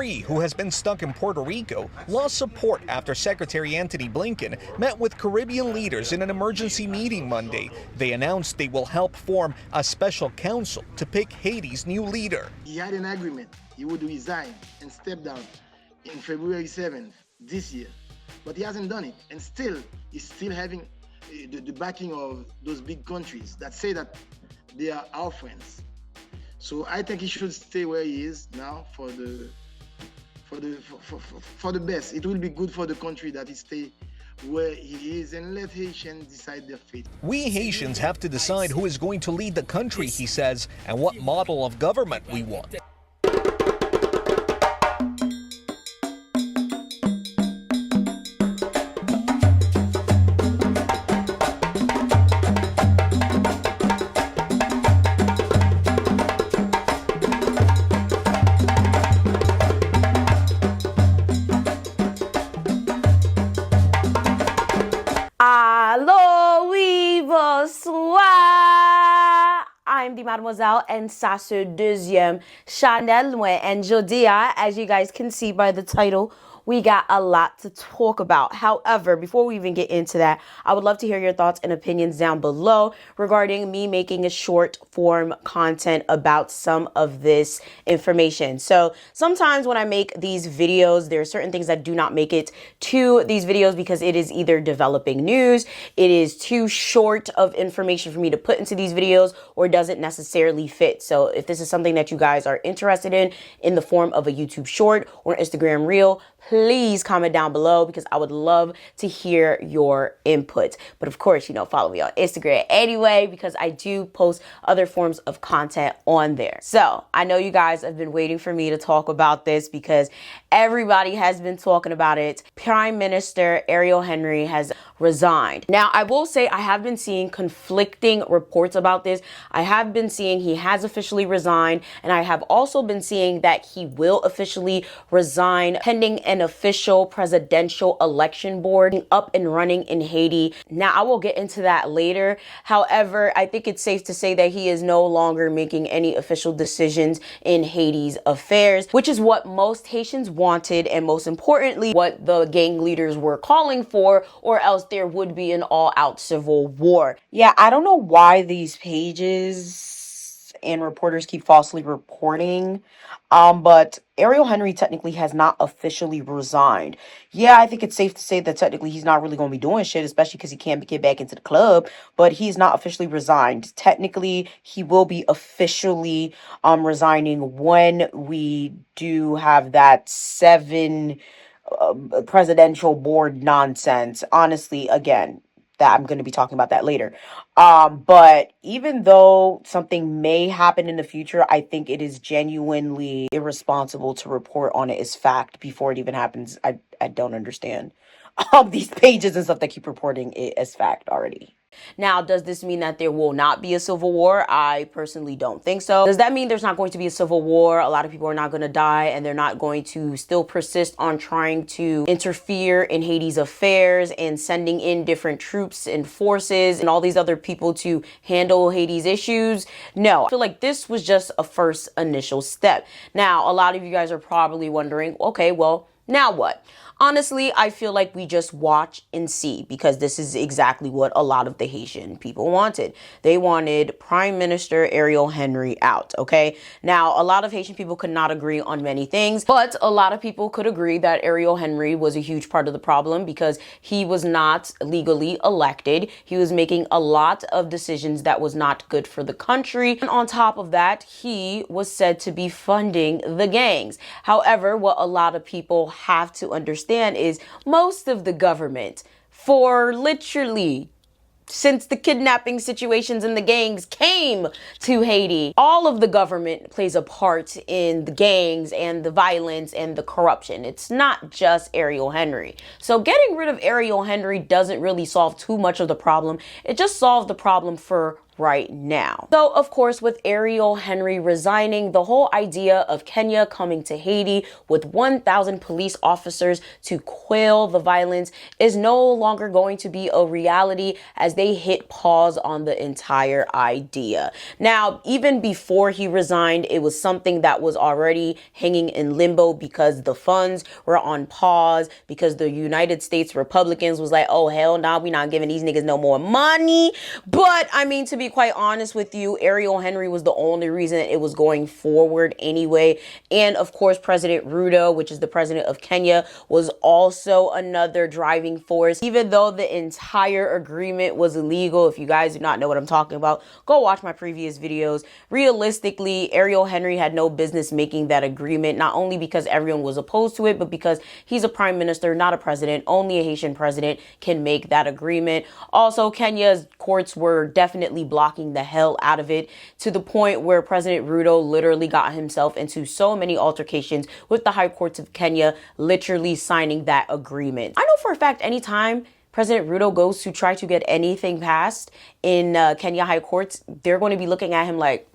who has been stuck in Puerto Rico, lost support after Secretary Antony Blinken met with Caribbean leaders in an emergency meeting Monday. They announced they will help form a special council to pick Haiti's new leader. He had an agreement. He would resign and step down in February 7th this year. But he hasn't done it. And still, he's still having the backing of those big countries that say that they are our friends. So I think he should stay where he is now for the best. It will be good for the country that he stay where he is and let Haitians decide their fate. We Haitians have to decide who is going to lead the country, he says, and what model of government we want. I'm the Mademoiselle and ça se deuxième Chanel Loin, and Jodia, as you guys can see by the title, we got a lot to talk about. However, before we even get into that, I would love to hear your thoughts and opinions down below regarding me making a short form content about some of this information. So sometimes when I make these videos, there are certain things that do not make it to these videos because it is either developing news, it is too short of information for me to put into these videos, or doesn't necessarily fit. So if this is something that you guys are interested in the form of a YouTube short or Instagram reel, please comment down below because I would love to hear your input. But of course, follow me on Instagram anyway, because I do post other forms of content on there. So I know you guys have been waiting for me to talk about this because everybody has been talking about it. Prime Minister Ariel Henry has resigned. Now, I will say I have been seeing conflicting reports about this. I have been seeing he has officially resigned, and I have also been seeing that he will officially resign pending an official presidential election board up and running in Haiti. Now, I will get into that later. However, I think it's safe to say that he is no longer making any official decisions in Haiti's affairs, which is what most Haitians wanted, and most importantly, what the gang leaders were calling for, or else there would be an all-out civil war. Yeah, I don't know why these pages and reporters keep falsely reporting, but Ariel Henry technically has not officially resigned. Yeah, I think it's safe to say that technically he's not really going to be doing shit, especially because he can't get back into the club, but he's not officially resigned. Technically, he will be officially resigning when we do have that 7 presidential board nonsense. Honestly, again, that I'm going to be talking about that later. But even though something may happen in the future, I think it is genuinely irresponsible to report on it as fact before it even happens. I don't understand these pages and stuff that keep reporting it as fact already. Now, does this mean that there will not be a civil war? I personally don't think so. Does that mean there's not going to be a civil war? A lot of people are not going to die, and they're not going to still persist on trying to interfere in Haiti's affairs and sending in different troops and forces and all these other people to handle Haiti's issues? No, I feel like this was just a first initial step. Now, a lot of you guys are probably wondering, okay, well, now what? Honestly, I feel like we just watch and see, because this is exactly what a lot of the Haitian people wanted. They wanted Prime Minister Ariel Henry out, okay? Now, a lot of Haitian people could not agree on many things, but a lot of people could agree that Ariel Henry was a huge part of the problem because he was not legally elected. He was making a lot of decisions that was not good for the country. And on top of that, he was said to be funding the gangs. However, what a lot of people have to understand is most of the government, for literally since the kidnapping situations and the gangs came to Haiti, all of the government plays a part in the gangs and the violence and the corruption. It's not just Ariel Henry. So getting rid of Ariel Henry doesn't really solve too much of the problem. It just solved the problem for right now. So, of course, with Ariel Henry resigning, the whole idea of Kenya coming to Haiti with 1,000 police officers to quell the violence is no longer going to be a reality, as they hit pause on the entire idea. Now, even before he resigned, it was something that was already hanging in limbo because the funds were on pause, because the United States Republicans was like, oh, hell nah, we not giving these niggas no more money. But I mean, to be quite honest with you, Ariel Henry was the only reason it was going forward anyway. And of course, President Ruto, which is the president of Kenya, was also another driving force. Even though the entire agreement was illegal, if you guys do not know what I'm talking about, go watch my previous videos. Realistically, Ariel Henry had no business making that agreement, not only because everyone was opposed to it, but because he's a prime minister, not a president. Only a Haitian president can make that agreement. Also, Kenya's courts were definitely blocking the hell out of it, to the point where President Ruto literally got himself into so many altercations with the high courts of Kenya, literally signing that agreement. I know for a fact, anytime President Ruto goes to try to get anything passed in Kenya high courts, they're going to be looking at him like,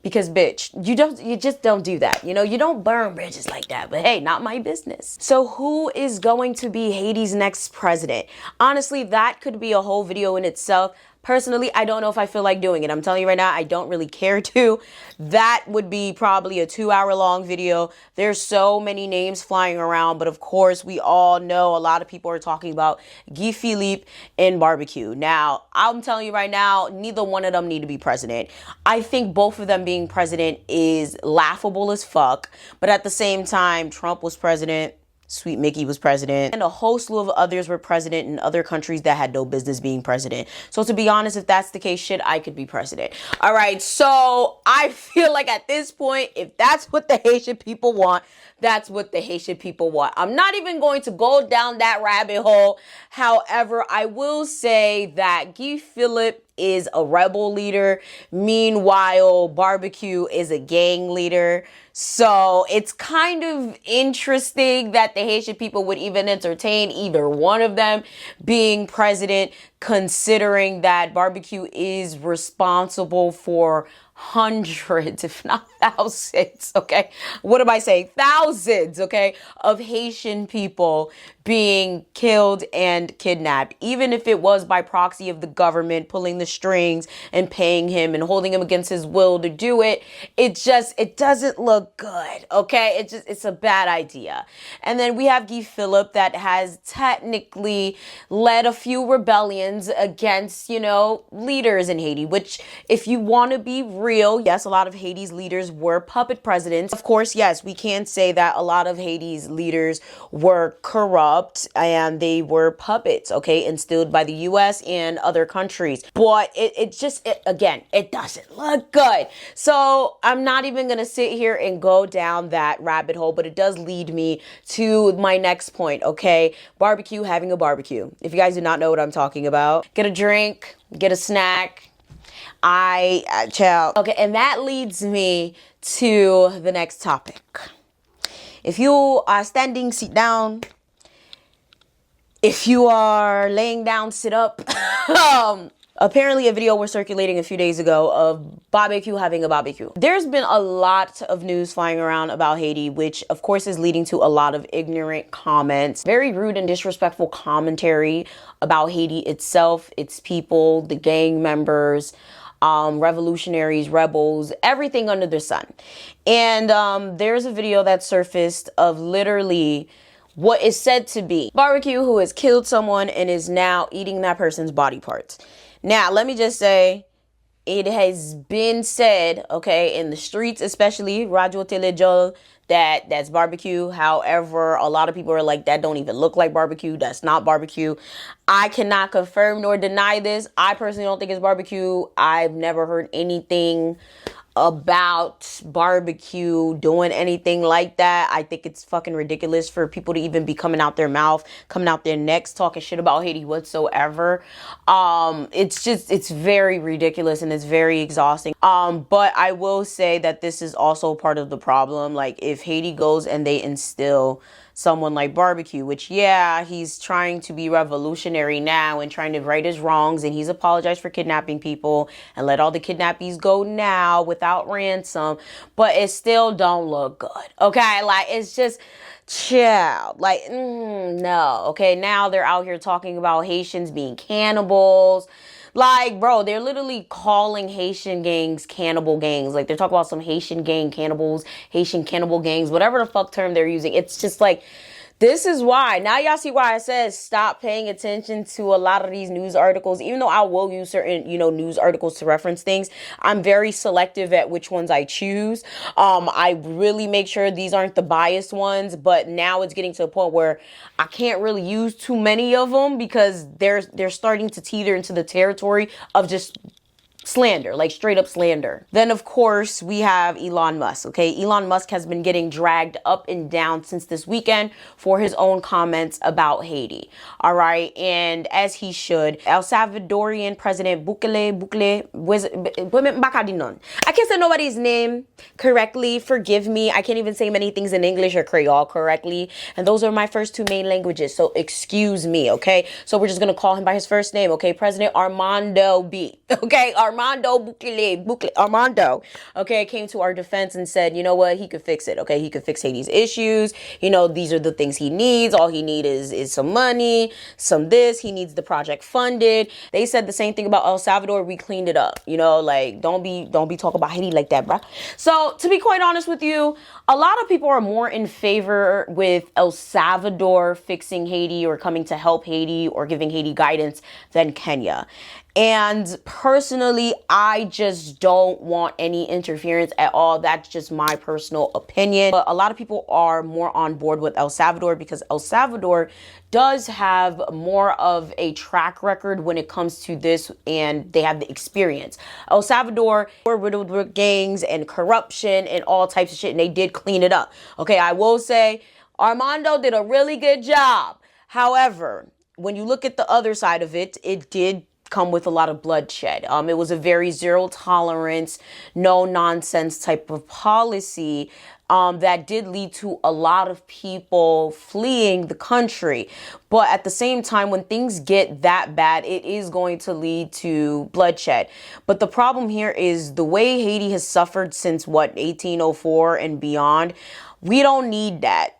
because bitch, you just don't do that. You know, you don't burn bridges like that. But hey, not my business. So who is going to be Haiti's next president? Honestly, that could be a whole video in itself. Personally, I don't know if I feel like doing it. I'm telling you right now, I don't really care to. That would be probably a 2-hour-long video. There's so many names flying around, but of course, we all know a lot of people are talking about Guy Philippe and Barbecue. Now, I'm telling you right now, neither one of them need to be president. I think both of them being president is laughable as fuck, but at the same time, Trump was president, Sweet Mickey was president, and a whole slew of others were president in other countries that had no business being president. So to be honest, if that's the case, shit, I could be president. All right, so I feel like at this point, if that's what the Haitian people want, that's what the Haitian people want. I'm not even going to go down that rabbit hole. However, I will say that Guy Philippe is a rebel leader. Meanwhile, Barbecue is a gang leader. So it's kind of interesting that the Haitian people would even entertain either one of them being president, considering that Barbecue is responsible for hundreds, if not thousands, okay? What am I saying? Thousands, okay, of Haitian people being killed and kidnapped, even if it was by proxy of the government pulling the strings and paying him and holding him against his will to do it. It doesn't look good, okay? It's a bad idea. And then we have Guy Philippe that has technically led a few rebellions against, you know, leaders in Haiti, which, if you want to be real, yes, a lot of Haiti's leaders were puppet presidents. Of course, yes, we can say that a lot of Haiti's leaders were corrupt and they were puppets, okay, instilled by the US and other countries. But it doesn't look good. So I'm not even going to sit here and go down that rabbit hole, but it does lead me to my next point, okay? Barbecue having a barbecue. If you guys do not know what I'm talking about, get a drink, get a snack. Child. Okay, and that leads me to the next topic. If you are standing, sit down. If you are laying down, sit up. Apparently a video was circulating a few days ago of Barbecue having a barbecue. There's been a lot of news flying around about Haiti, which of course is leading to a lot of ignorant comments, very rude and disrespectful commentary about Haiti itself, its people, the gang members, revolutionaries, rebels, everything under the sun. And there's a video that surfaced of literally what is said to be Barbecue who has killed someone and is now eating that person's body parts. Now, let me just say, it has been said, okay, in the streets, especially Radio Telejo, that's Barbecue. However, a lot of people are like, that don't even look like Barbecue. That's not Barbecue. I cannot confirm nor deny this. I personally don't think it's Barbecue. I've never heard anything about Barbecue doing anything like that. I think it's fucking ridiculous for people to even be coming out their mouth, coming out their necks, talking shit about Haiti whatsoever. It's very ridiculous and it's very exhausting. But I will say that this is also part of the problem. Like, if Haiti goes and they instill someone like Barbecue, which, yeah, he's trying to be revolutionary now and trying to right his wrongs, and he's apologized for kidnapping people and let all the kidnappees go now without ransom, but it still don't look good, okay? Like, it's just chill, like, no, okay? Now they're out here talking about Haitians being cannibals. Like, bro, they're literally calling Haitian gangs cannibal gangs. Like, they're talking about some Haitian gang cannibals, Haitian cannibal gangs, whatever the fuck term they're using. It's just like, this is why. Now y'all see why I said stop paying attention to a lot of these news articles. Even though I will use certain, news articles to reference things, I'm very selective at which ones I choose. I really make sure these aren't the biased ones, but now it's getting to a point where I can't really use too many of them because they're starting to teeter into the territory of just slander, like straight up slander. Then, of course, we have Elon Musk, okay? Elon Musk has been getting dragged up and down since this weekend for his own comments about Haiti, all right? And as he should, El Salvadorian President Bukele, I can't say nobody's name correctly, forgive me. I can't even say many things in English or Creole correctly, and those are my first two main languages, so excuse me, okay? So we're just gonna call him by his first name, okay? President Armando B, okay? Armando Bukele, Armando, okay, came to our defense and said, you know what, he could fix it, okay? He could fix Haiti's issues. These are the things he needs. All he needs is some money, some this. He needs the project funded. They said the same thing about El Salvador. We cleaned it up, like, don't be talking about Haiti like that, bruh. So to be quite honest with you, a lot of people are more in favor with El Salvador fixing Haiti or coming to help Haiti or giving Haiti guidance than Kenya. And personally, I just don't want any interference at all. That's just my personal opinion. But a lot of people are more on board with El Salvador because El Salvador does have more of a track record when it comes to this, and they have the experience. El Salvador were riddled with gangs and corruption and all types of shit, and they did clean it up. Okay, I will say Armando did a really good job. However, when you look at the other side of it, it did come with a lot of bloodshed. It was a very zero tolerance, no nonsense type of policy that did lead to a lot of people fleeing the country. But at the same time, when things get that bad, it is going to lead to bloodshed. But the problem here is the way Haiti has suffered since 1804 and beyond. We don't need that.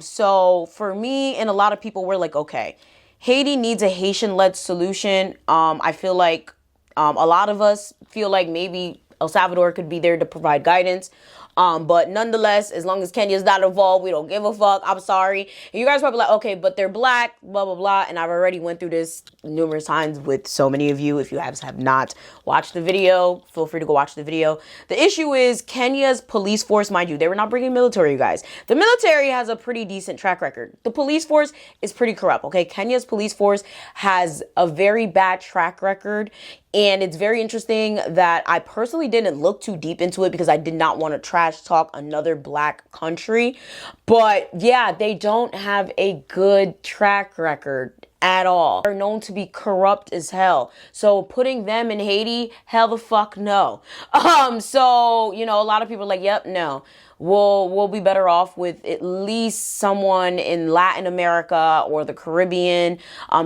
So for me and a lot of people, we're like, okay, Haiti needs a Haitian-led solution. I feel like a lot of us feel like maybe El Salvador could be there to provide guidance. But nonetheless, as long as Kenya's not involved, we don't give a fuck. I'm sorry. And you guys are probably like, okay, but they're black, blah, blah, blah. And I've already went through this numerous times with so many of you. If you have not watched the video, feel free to go watch the video. The issue is Kenya's police force, mind you, they were not bringing military, you guys. The military has a pretty decent track record. The police force is pretty corrupt, okay? Kenya's police force has a very bad track record. And it's very interesting that I personally didn't look too deep into it because I did not want to trash talk another black country. But yeah, they don't have a good track record at all. They're known to be corrupt as hell. So putting them in Haiti, hell the fuck no. So, a lot of people are like, yep, no. We'll be better off with at least someone in Latin America or the Caribbean,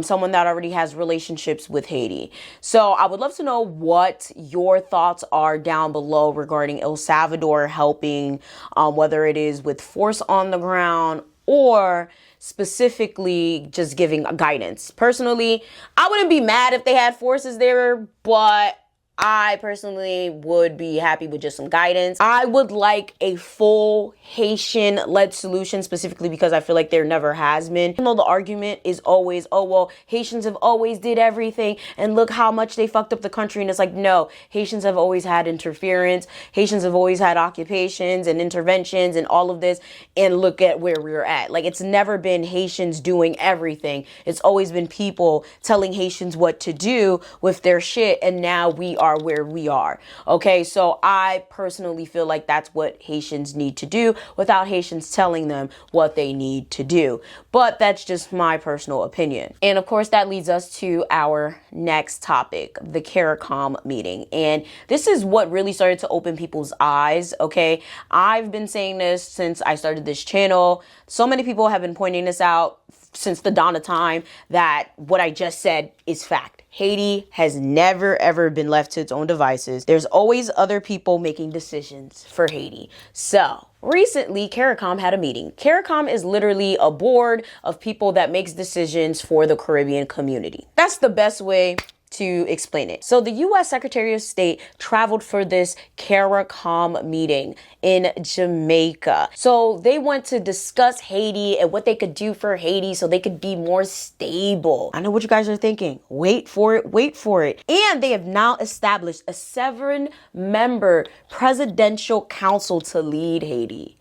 someone that already has relationships with Haiti. So I would love to know what your thoughts are down below regarding El Salvador helping, whether it is with force on the ground or specifically just giving guidance. Personally, I wouldn't be mad if they had forces there, but I personally would be happy with just some guidance. I would like a full Haitian-led solution, specifically because I feel like there never has been. Even though the argument is always, oh, well, Haitians have always did everything, and look how much they fucked up the country. And it's like, no, Haitians have always had interference. Haitians have always had occupations and interventions and all of this. And look at where we're at. Like, it's never been Haitians doing everything. It's always been people telling Haitians what to do with their shit. And now we are where we are. Okay, so I personally feel like that's what Haitians need to do without Haitians telling them what they need to do. But that's just my personal opinion. And of course, that leads us to our next topic, the CARICOM meeting. And this is what really started to open people's eyes, okay? I've been saying this since I started this channel. So many people have been pointing this out since the dawn of time that what I just said is fact. Haiti has never, ever been left to its own devices. There's always other people making decisions for Haiti. So recently, CARICOM had a meeting. CARICOM is literally a board of people that makes decisions for the Caribbean community. That's the best way to explain it. So the U.S. Secretary of State traveled for this CARICOM meeting in Jamaica. So they want to discuss Haiti and what they could do for Haiti so they could be more stable. I know what you guys are thinking. Wait for it, wait for it. And they have now established a 7-member presidential council to lead Haiti.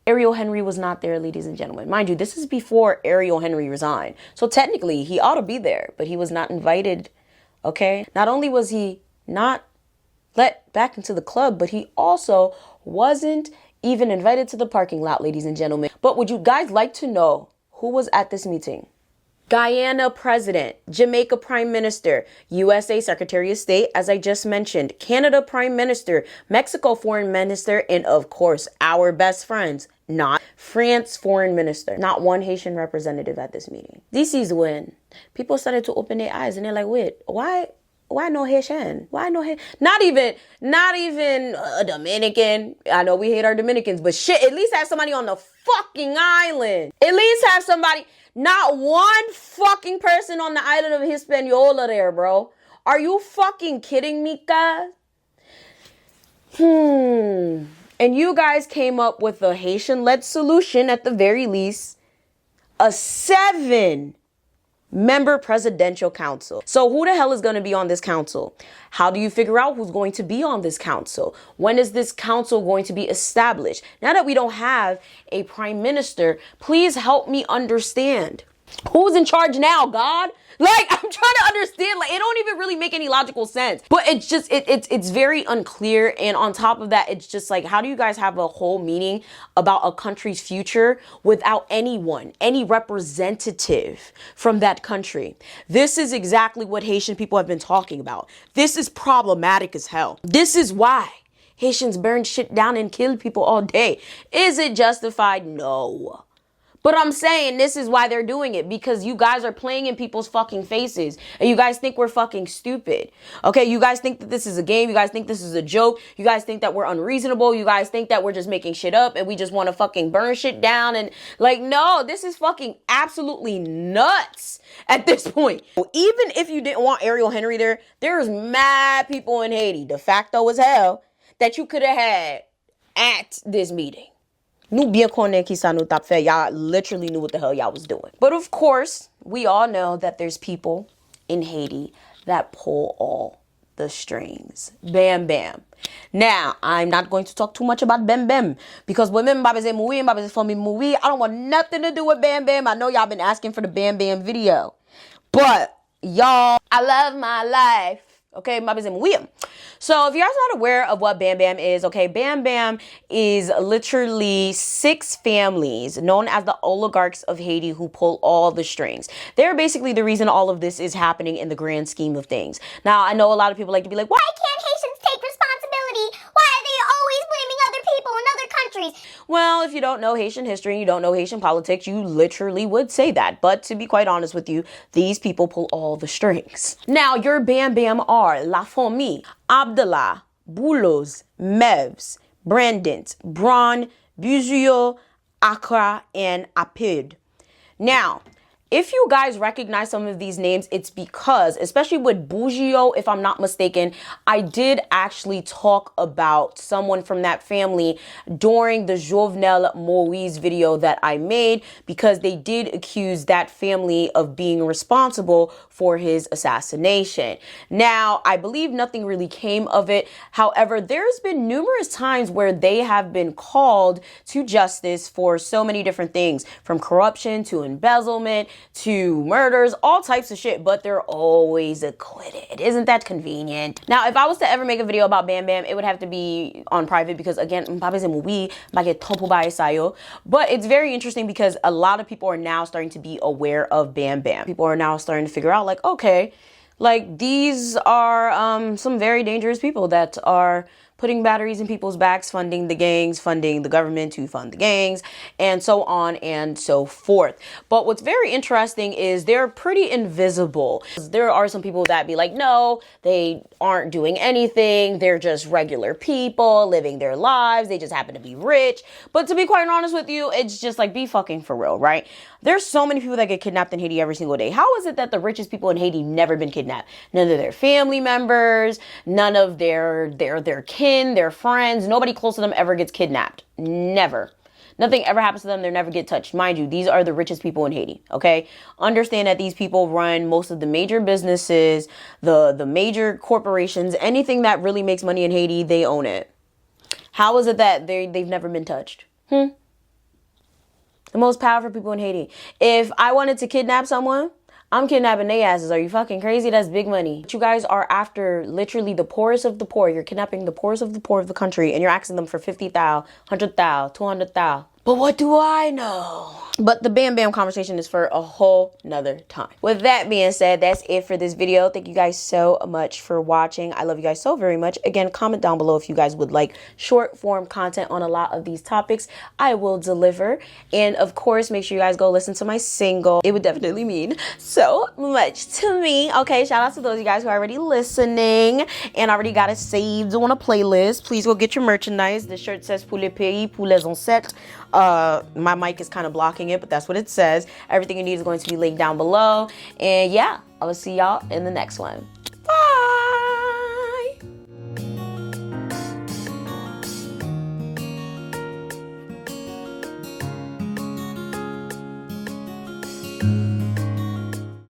Ariel Henry was not there, ladies and gentlemen. Mind you, this is before Ariel Henry resigned. So technically, he ought to be there, but he was not invited, okay? Not only was he not let back into the club, but he also wasn't even invited to the parking lot, ladies and gentlemen. But would you guys like to know who was at this meeting? Guyana President, Jamaica Prime Minister, USA Secretary of State, as I just mentioned, Canada Prime Minister, Mexico Foreign Minister, and of course, our best friends, not France Foreign Minister. Not one Haitian representative at this meeting. This is when people started to open their eyes and they're like, wait, why no Haitian? Why no Haitian? Not even a Dominican. I know we hate our Dominicans, but shit, at least have somebody on the fucking island. At least have somebody. Not one fucking person on the island of Hispaniola there, bro. Are you fucking kidding me, guys? And you guys came up with a Haitian-led solution at the very least. A 7-member presidential council. So who the hell is going to be on this council? How do you figure out who's going to be on this council? When is this council going to be established? Now that we don't have a prime minister, please help me understand. Who's in charge now, God? Like, I'm trying to understand. Like, it don't even really make any logical sense. But it's just, it's very unclear. And on top of that, it's just like, how do you guys have a whole meeting about a country's future without anyone, any representative from that country? This is exactly what Haitian people have been talking about. This is problematic as hell. This is why Haitians burn shit down and kill people all day. Is it justified? No. But I'm saying this is why they're doing it, because you guys are playing in people's fucking faces and you guys think we're fucking stupid. Okay, you guys think that this is a game. You guys think this is a joke. You guys think that we're unreasonable. You guys think that we're just making shit up and we just want to fucking burn shit down. And like, no, this is fucking absolutely nuts at this point. Even if you didn't want Ariel Henry there, there's mad people in Haiti, de facto as hell, that you could have had at this meeting. Nous bien connaît qui ça nous tap fait. Y'all literally knew what the hell y'all was doing. But of course, we all know that there's people in Haiti that pull all the strings. Bam, bam. Now, I'm not going to talk too much about Bam Bam because women Baba say Mouи and Baba say for me Moui. I don't want nothing to do with Bam Bam. I know y'all been asking for the Bam Bam video. But y'all, I love my life. Okay, Baba say Moui. So if you guys are not aware of what Bam Bam is, okay, Bam Bam is literally 6 families known as the oligarchs of Haiti who pull all the strings. They're basically the reason all of this is happening in the grand scheme of things. Now, I know a lot of people like to be like, why can't Haitians take responsibility? Why are they always blaming other people in other countries? Well, if you don't know Haitian history and you don't know Haitian politics, you literally would say that. But to be quite honest with you, these people pull all the strings. Now, your Bam Bam are La Famille, Abdallah, Boulos, Mevs, Brandons, Braun, Buzio, Accra, and Apid. Now, if you guys recognize some of these names, it's because, especially with Bugio, if I'm not mistaken, I did actually talk about someone from that family during the Jovenel Moise video that I made, because they did accuse that family of being responsible for his assassination. Now, I believe nothing really came of it. However, there's been numerous times where they have been called to justice for so many different things, from corruption to embezzlement to murders, all types of shit, but they're always acquitted. Isn't that convenient? Now, if I was to ever make a video about Bam Bam, it would have to be on private because, again, but it's very interesting because a lot of people are now starting to be aware of Bam Bam. People are now starting to figure out, like, okay, like, these are some very dangerous people that are putting batteries in people's backs, funding the gangs, funding the government to fund the gangs, and so on and so forth. But what's very interesting is they're pretty invisible. There are some people that be like, no, they aren't doing anything. They're just regular people living their lives. They just happen to be rich. But to be quite honest with you, it's just like, be fucking for real, right? There's so many people that get kidnapped in Haiti every single day. How is it that the richest people in Haiti never been kidnapped? None of their family members, none of their kin, their friends, nobody close to them ever gets kidnapped. Never. Nothing ever happens to them. They never get touched. Mind you, these are the richest people in Haiti, okay? Understand that these people run most of the major businesses, the major corporations, anything that really makes money in Haiti, they own it. How is it that they've never been touched? The most powerful people in Haiti. If I wanted to kidnap someone, I'm kidnapping their asses. Are you fucking crazy? That's big money. You guys are after literally the poorest of the poor. You're kidnapping the poorest of the poor of the country and you're asking them for 50,000, 100,000, 200,000. But what do I know? But the Bam Bam conversation is for a whole nother time. With that being said, that's it for this video. Thank you guys so much for watching. I love you guys so very much. Again, comment down below if you guys would like short form content on a lot of these topics. I will deliver. And of course, make sure you guys go listen to my single. It would definitely mean so much to me. Okay, shout out to those of you guys who are already listening and already got it saved on a playlist. Please go get your merchandise. The shirt says pour les pays, pour les ancêtres. My mic is kind of blocking it, but that's what it says. Everything you need is going to be linked down below. And yeah, I will see y'all in the next one.